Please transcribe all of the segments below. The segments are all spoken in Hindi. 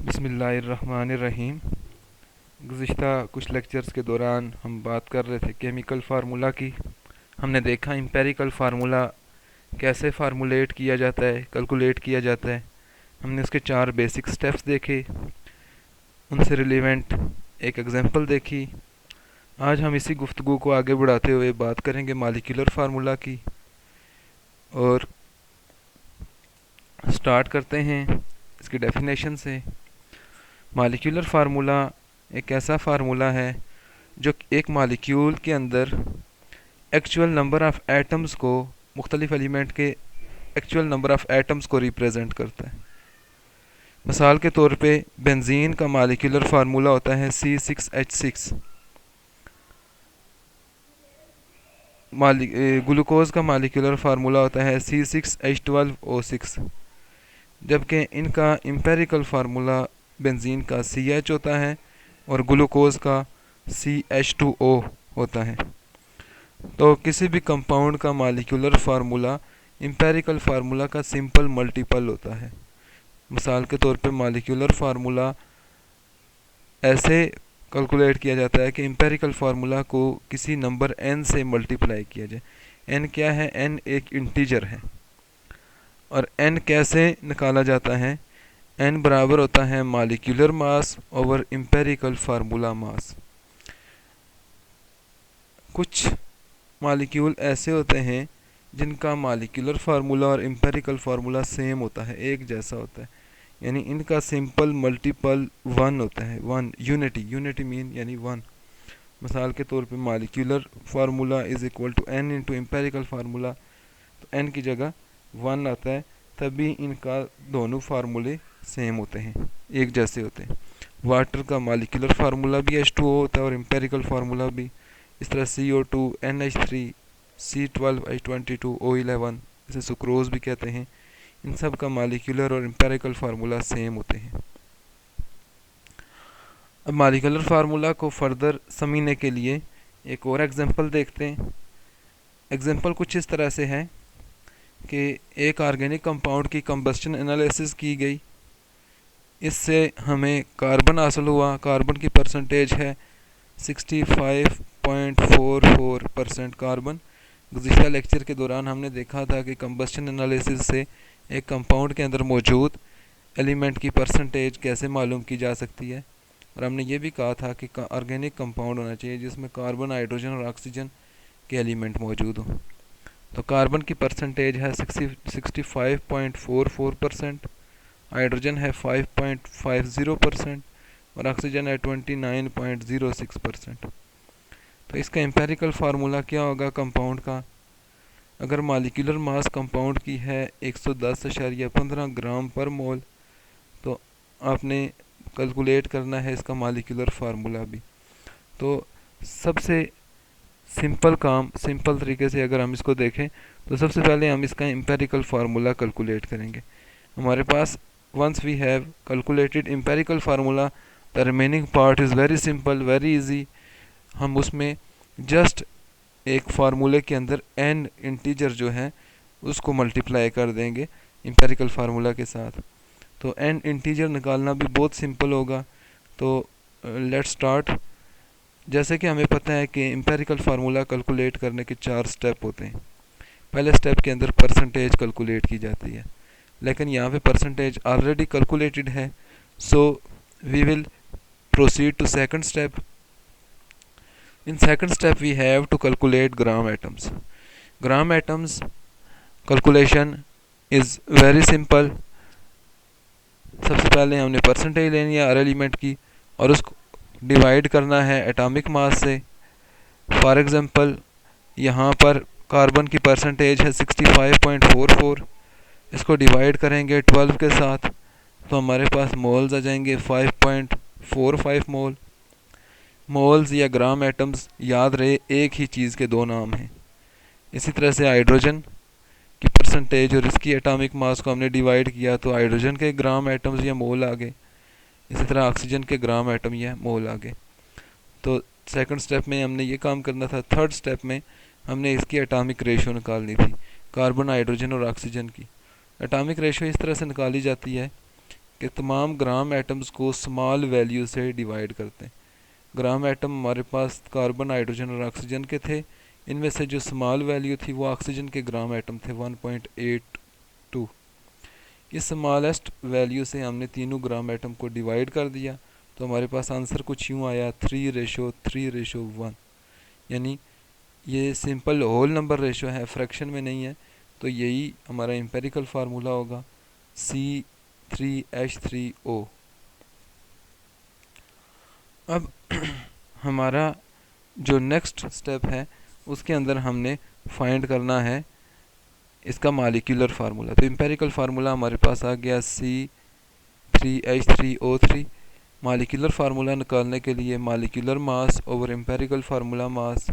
बिस्मिल्लाहिर्रहमानिर्रहीम। गुज़िश्ता कुछ लेक्चर्स के दौरान हम बात कर रहे थे केमिकल फार्मूला की। हमने देखा एम्पेरिकल फार्मूला कैसे फार्मूलेट किया जाता है, कैलकुलेट किया जाता है। हमने उसके 4 बेसिक स्टेप्स देखे, उनसे रिलेवेंट एक एग्जांपल देखी। आज हम इसी गुफ्तगू को आगे बढ़ाते हुए बात करेंगे मॉलिक्यूलर फार्मूला की, और स्टार्ट करते हैं इसकी डेफिनेशन से। मॉलिक्यूलर फार्मूला एक ऐसा फार्मूला है जो एक मॉलिक्यूल के अंदर एक्चुअल नंबर ऑफ़ एटम्स को, मुख्तलिफ एलिमेंट के एक्चुअल नंबर ऑफ़ एटम्स को रिप्रेजेंट करता है। मिसाल के तौर पे बेंजीन का मॉलिक्यूलर फार्मूला होता है C6H6। ग्लूकोज का मॉलिक्यूलर फार्मूला होता है C6H12O6। जबकि इनका एम्पेरिकल फार्मूला बेंजीन का CH होता है और ग्लूकोज का CH2O होता है। तो किसी भी कंपाउंड का मॉलिक्यूलर फार्मूला एम्पेरिकल फार्मूला का सिंपल मल्टीपल होता है। मिसाल के तौर पे मॉलिक्यूलर फार्मूला ऐसे कैलकुलेट किया जाता है कि एम्पेरिकल फार्मूला को किसी नंबर n से मल्टीप्लाई किया जाए। n क्या है? n एक इंटीजर है। और n कैसे निकाला जाता है? n बराबर होता है molecular mass over empirical formula मास। कुछ मॉलिक्यूल ऐसे होते हैं जिनका मॉलिक्यूलर फार्मूला और एम्पेरिकल फार्मूला सेम होता है, एक जैसा होता है, यानी इनका सिंपल मल्टीपल 1 होता है। 1 यूनिटी मीन यानी 1। मिसाल के तौर पे molecular formula is equal to n into empirical formula, तो n की जगह 1 आता है, तभी इनका दोनों फार्मूले सेम होते हैं, एक जैसे होते हैं। वाटर का मॉलिक्यूलर फार्मूला भी H2O होता है और एम्पेरिकल फार्मूला भी। इस तरह CO2, NH3, C12H22O11, इसे सुक्रोज भी कहते हैं। इन सब का मॉलिक्यूलर और एम्पेरिकल फार्मूला सेम होते हैं। अब मॉलिक्यूलर फार्मूला को फर्दर समझने के लिए एक और एग्जांपल देखते हैं। एग्जांपल कुछ इस तरह से है कि एक ऑर्गेनिक कंपाउंड की कंबस्शन एनालिसिस की गई। इससे हमें कार्बन हासिल हुआ। कार्बन की परसेंटेज है 65.44% कार्बन। गुज़िश्ता लेक्चर के दौरान हमने देखा था कि कंबस्शन एनालिसिस से एक कंपाउंड के अंदर मौजूद एलिमेंट की परसेंटेज कैसे मालूम की जा सकती है। और हमने ये भी कहा था कि ऑर्गेनिक कंपाउंड होना चाहिए जिसमें कार्बन, हाइड्रोजन और ऑक्सीजन के एलिमेंट मौजूद हों। तो कार्बन की परसेंटेज है 65.44%, हाइड्रोजन है 5.50% और ऑक्सीजन है 29.06%। तो इसका एम्पेरिकल फार्मूला क्या होगा कंपाउंड का? अगर मॉलिक्यूलर मास कंपाउंड की है 110.15 ग्राम पर मोल, तो आपने कैलकुलेट करना है इसका मॉलिक्यूलर फार्मूला भी। तो सबसे सिंपल तरीके से अगर हम इसको देखें तो सबसे पहले हम इसका एम्पेरिकल फार्मूला कैलकुलेट करेंगे। हमारे पास once we have calculated empirical formula, the remaining part is very simple, very easy। हम उसमें जस्ट एक फार्मूले के अंदर n इंटीजर जो है उसको मल्टीप्लाई कर देंगे एम्पेरिकल फार्मूला के साथ। तो n इंटीजर निकालना भी बहुत सिंपल होगा। तो लेट्स स्टार्ट। जैसे कि हमें पता है कि एम्पेरिकल फार्मूला कैलकुलेट करने के 4 स्टेप होते हैं। पहले स्टेप के अंदर परसेंटेज कैलकुलेट की जाती है, लेकिन यहाँ पे परसेंटेज ऑलरेडी कैलकुलेटेड है, so we will proceed to second step. In second step we have to calculate gram atoms. Gram atoms calculation is very simple. सबसे पहले हमने परसेंटेज लेनी है हर एलिमेंट की और उसको डिवाइड करना है एटॉमिक मास से। फॉर एग्जांपल यहाँ पर कार्बन की परसेंटेज है 65.44, इसको डिवाइड करेंगे 12 के साथ तो हमारे पास मोल्स आ जाएंगे 5.45 मोल। मोल्स या ग्राम एटम्स याद रहे एक ही चीज़ के दो नाम हैं। इसी तरह से हाइड्रोजन की परसेंटेज और इसकी एटॉमिक मास को हमने डिवाइड किया तो हाइड्रोजन के ग्राम एटम्स या मोल आ गए। इसी तरह ऑक्सीजन के ग्राम एटम या मोल आ गए। तो सेकंड स्टेप में हमने ये काम करना था। थर्ड स्टेप में हमने इसकी एटॉमिक रेशो निकालनी थी, कार्बन, हाइड्रोजन और ऑक्सीजन की। एटॉमिक रेशो इस तरह से निकाली जाती है कि तमाम ग्राम एटम्स को स्मॉल वैल्यू से डिवाइड करते हैं। ग्राम एटम हमारे पास कार्बन, हाइड्रोजन और ऑक्सीजन के थे। इनमें से जो स्मॉल वैल्यू थी वो ऑक्सीजन के ग्राम एटम थे 1.82। इस स्मॉलेस्ट वैल्यू से हमने तीनों ग्राम एटम को डिवाइड कर दिया, तो हमारे पास आंसर कुछ यूँ आया 3:3:1। यानी ये सिंपल होल नंबर रेशो है, फ्रैक्शन में नहीं है। तो यही हमारा एम्पेरिकल फार्मूला होगा C3H3O। अब हमारा जो नेक्स्ट स्टेप है उसके अंदर हमने फाइंड करना है इसका मॉलिक्यूलर फार्मूला। तो एम्पेरिकल फार्मूला हमारे पास आ गया C3H3O3। मॉलिक्यूलर फार्मूला निकालने के लिए molecular mass over empirical formula mass,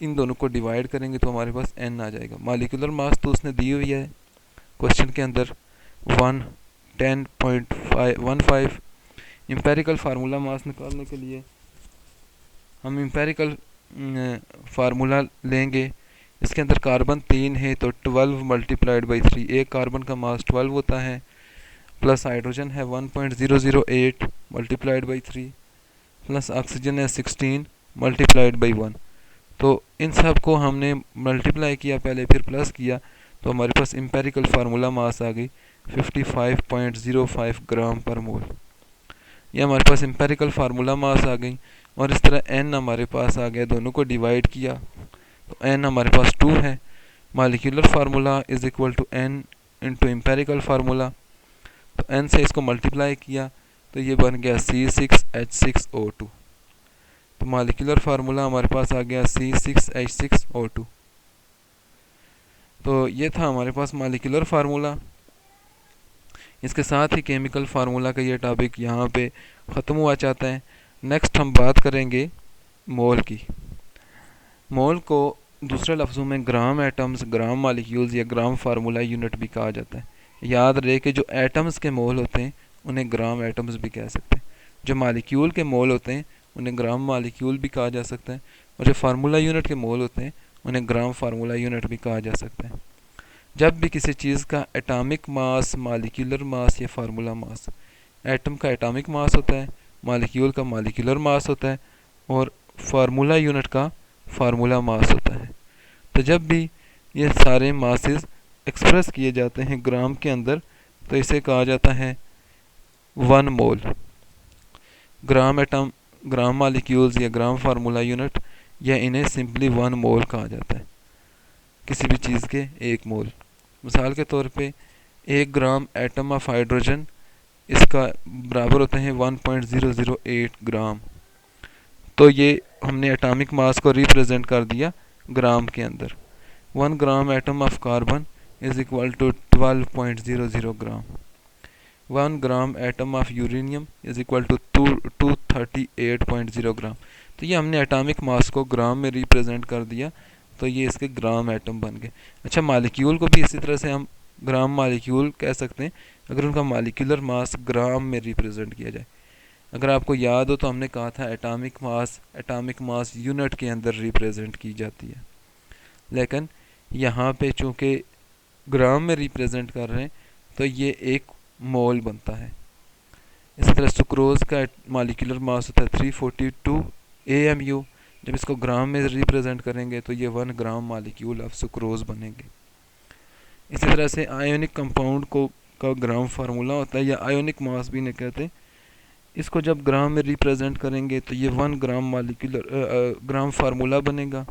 इन दोनों को डिवाइड करेंगे तो हमारे पास n आ जाएगा। मॉलिक्यूलर मास तो उसने दी हुई है क्वेश्चन के अंदर 110.15। एम्पेरिकल फार्मूला मास निकालने के लिए हम एम्पेरिकल फार्मूला लेंगे। इसके अंदर कार्बन 3 है तो 12 मल्टीप्लाइड बाई 3, एक कार्बन का मास 12 होता है, प्लस हाइड्रोजन है 1.008 मल्टीप्लाइड बाई 3, प्लस ऑक्सीजन है 16 मल्टीप्लाइड बाई 1। तो इन सब को हमने मल्टीप्लाई किया पहले, फिर प्लस किया, तो हमारे पास एम्पेरिकल फार्मूला मास आ गई 55.05 ग्राम पर मोल। ये हमारे पास एम्पेरिकल फार्मूला मास आ गई। और इस तरह n हमारे पास आ गया, दोनों को डिवाइड किया तो n हमारे पास 2 है। Molecular formula is equal to n into empirical formula, तो n से इसको मल्टीप्लाई किया तो ये बन गया C6H6O2। तो मॉलिक्यूलर फार्मूला हमारे पास आ गया C6H6O2। तो ये था हमारे पास मॉलिक्यूलर फार्मूला। इसके साथ ही केमिकल फार्मूला का ये टॉपिक यहाँ पे ख़त्म हुआ चाहता है। नेक्स्ट हम बात करेंगे मोल की। मोल को दूसरे लफ्ज़ों में ग्राम एटम्स, ग्राम मॉलिक्यूल्स या ग्राम फार्मूला यूनिट भी कहा जाता है। याद रहे कि जो एटम्स के मोल होते हैं उन्हें ग्राम एटम्स भी कह सकते हैं, जो मॉलिक्यूल के मोल होते हैं उन्हें ग्राम मॉलिक्यूल भी कहा जा सकता है, और जो फार्मूला यूनिट के मोल होते हैं उन्हें ग्राम फार्मूला यूनिट भी कहा जा सकता है। जब भी किसी चीज़ का एटॉमिक मास, मॉलिक्यूलर मास या फार्मूला मास, एटम का एटॉमिक मास होता है, मॉलिक्यूल का मॉलिक्यूलर मास होता है और फार्मूला यूनिट का फार्मूला मास होता है। तो जब भी ये सारे मासेस एक्सप्रेस किए जाते हैं ग्राम के अंदर तो इसे कहा जाता है 1 मोल। ग्राम एटम, ग्राम मॉलिक्यूल्स या ग्राम फार्मूला यूनिट, या इन्हें सिंपली 1 मोल कहा जाता है, किसी भी चीज़ के 1 मोल। मिसाल के तौर पे 1 ग्राम एटम ऑफ हाइड्रोजन, इसका बराबर होते हैं 1.008 ग्राम। तो ये हमने एटॉमिक मास को रिप्रेजेंट कर दिया ग्राम के अंदर। 1 gram atom of carbon is equal to 12.00 gram. 1 gram atom of uranium is equal to 238.0 gram. तो ये हमने एटॉमिक मास को ग्राम में रिप्रेजेंट कर दिया, तो ये इसके ग्राम एटम बन गए। अच्छा, मॉलिक्यूल को भी इसी तरह से हम ग्राम मॉलिक्यूल कह सकते हैं अगर उनका मॉलिक्यूलर मास ग्राम में रिप्रेजेंट किया जाए। अगर आपको याद हो तो हमने कहा था एटॉमिक मास यूनिट के अंदर रिप्रेजेंट की जाती है, लेकिन यहाँ पे चूँकि ग्राम में रिप्रेजेंट कर रहे हैं तो ये 1 मोल बनता है। इसी तरह सुक्रोज का मॉलिक्यूलर मास होता है 342 AMU। जब इसको ग्राम में रिप्रेजेंट करेंगे तो ये 1 ग्राम मॉलिक्यूल ऑफ सुक्रोज बनेंगे। इसी तरह से आयोनिक कंपाउंड को का ग्राम फार्मूला होता है, या आयोनिक मास भी नहीं कहते। इसको जब ग्राम में रिप्रेजेंट करेंगे तो ये 1 ग्राम ग्राम फार्मूला बनेगा।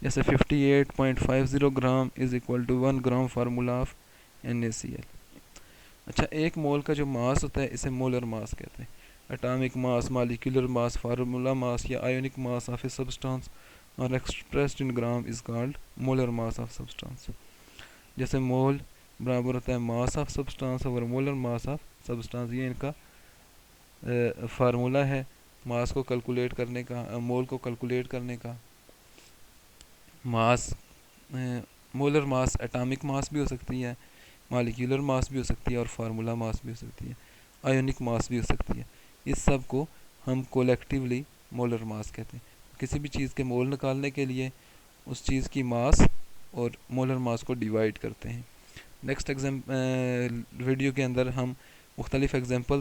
जैसे 58.50 gram is equal to 1 gram formula of NaCl। अच्छा, 1 मोल का जो मास होता है इसे मोलर मास कहते हैं। Atomic mass, molecular mass, formula mass या ionic mass of a substance और expressed in gram is called molar mass of substance. जैसे मोल बराबर होता है मास ऑफ सब्सटेंस और मोलर मास ऑफ सब्सटेंस, ये इनका फार्मूला है मास को कैलकुलेट करने का, मोल को कैलकुलेट करने का। मास, मोलर मास एटॉमिक मास भी हो सकती है, मॉलिक्यूलर मास भी हो सकती है और फार्मूला मास भी हो सकती है, आयोनिक मास भी हो सकती है। इस सब को हम कोलेक्टिवली मोलर मास कहते हैं। किसी भी चीज़ के मोल निकालने के लिए उस चीज़ की मास और मोलर मास को डिवाइड करते हैं। नेक्स्ट वीडियो के अंदर हम मुख्तलिफ एग्जाम्पल